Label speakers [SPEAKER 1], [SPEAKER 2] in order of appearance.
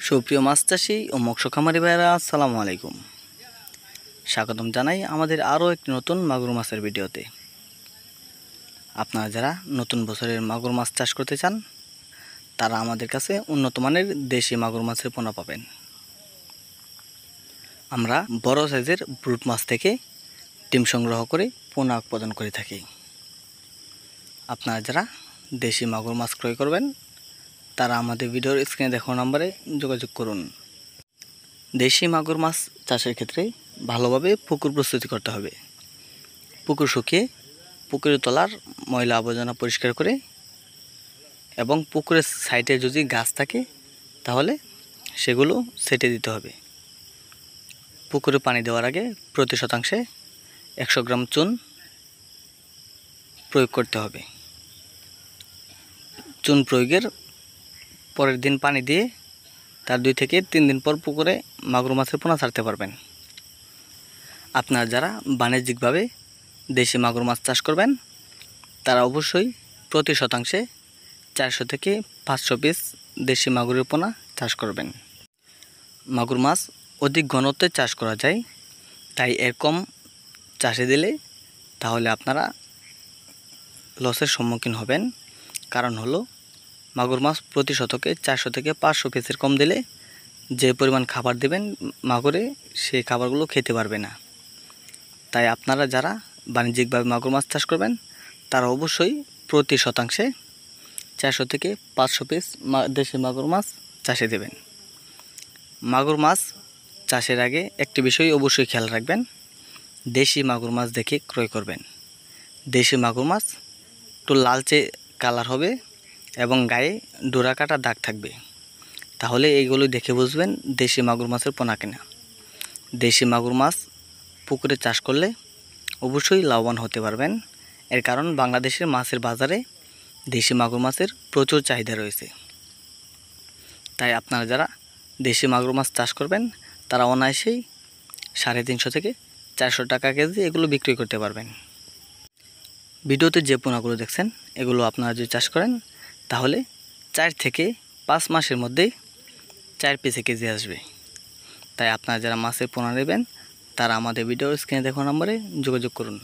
[SPEAKER 1] সুপ্রিয় মাছ চাষি ও মৎস্য খামারি ভাইরা, আসসালামু আলাইকুম। স্বাগতম জানাই আমাদের আরও একটি নতুন মাগুর মাছের ভিডিওতে। আপনারা যারা নতুন বছরের মাগুর মাছ চাষ করতে চান, তারা আমাদের কাছে উন্নত মানের দেশি মাগুর মাছের পোনা পাবেন। আমরা বড় সাইজের ব্রুট মাছ থেকে ডিম সংগ্রহ করে পোনা উৎপাদন করে থাকি। আপনারা যারা দেশি মাগুর মাছ ক্রয় করবেন, তারা আমাদের ভিডিওর স্ক্রিনে দেখানো নম্বরে যোগাযোগ করুন। দেশি মাগুর মাছ চাষের ক্ষেত্রে ভালোভাবে পুকুর প্রস্তুতি করতে হবে। পুকুর শুকিয়ে পুকুরের তলার ময়লা আবর্জনা পরিষ্কার করে এবং পুকুরের সাইডে যদি গাছ থাকে তাহলে সেগুলো সেটে দিতে হবে। পুকুরে পানি দেওয়ার আগে প্রতি শতাংশে 100 গ্রাম চুন প্রয়োগ করতে হবে। চুন প্রয়োগের পরের দিন পানি দিয়ে তার 2 থেকে 3 দিন পর পুকুরে মাগুর মাছের পোনা ছাড়তে পারবেন। আপনারা যারা বাণিজ্যিকভাবে দেশি মাগুর মাছ চাষ করবেন, তারা অবশ্যই প্রতি শতাংশে 400 থেকে 500 পিস দেশি মাগুরের পোনা চাষ করবেন। মাগুর মাছ অধিক ঘনত্বে চাষ করা যায়, তাই এর কম চাষে দিলে তাহলে আপনারা লসের সম্মুখীন হবেন। কারণ হলো, মাগুর মাছ প্রতি শতকে 400 থেকে 500 পিসের কম দিলে যে পরিমাণ খাবার দেবেন মাগুরে, সেই খাবারগুলো খেতে পারবে না। তাই আপনারা যারা বাণিজ্যিকভাবে মাগুর মাছ চাষ করবেন, তারা অবশ্যই প্রতি শতাংশে 400 থেকে 500 পিস দেশি মাগুর মাছ চাষে দেবেন। মাগুর মাছ চাষের আগে একটি বিষয় অবশ্যই খেয়াল রাখবেন, দেশি মাগুর মাছ দেখে ক্রয় করবেন। দেশি মাগুর মাছ একটু লালচে কালার হবে এবং গায়ে ডোরা কাটা দাগ থাকবে, তাহলে এইগুলো দেখে বুঝবেন দেশি মাগুর মাছের পোনা কেনা। দেশি মাগুর মাছ পুকুরে চাষ করলে অবশ্যই লাভবান হতে পারবেন। এর কারণ বাংলাদেশের মাছের বাজারে দেশি মাগুর মাছের প্রচুর চাহিদা রয়েছে। তাই আপনারা যারা দেশি মাগুর মাছ চাষ করবেন, তারা অনায়াসেই 350 থেকে 400 টাকা কেজি এগুলো বিক্রি করতে পারবেন। ভিডিওতে যে পোনাগুলো দেখছেন, এগুলো আপনারা যদি চাষ করেন তাহলে 4 থেকে 5 মাসের মধ্যেই 4 পিসে কেজি আসবে। তাই আপনারা যারা মাছের পোনা নেবেন, তারা আমাদের ভিডিওর স্ক্রিনে দেখানো নম্বরে যোগাযোগ করুন।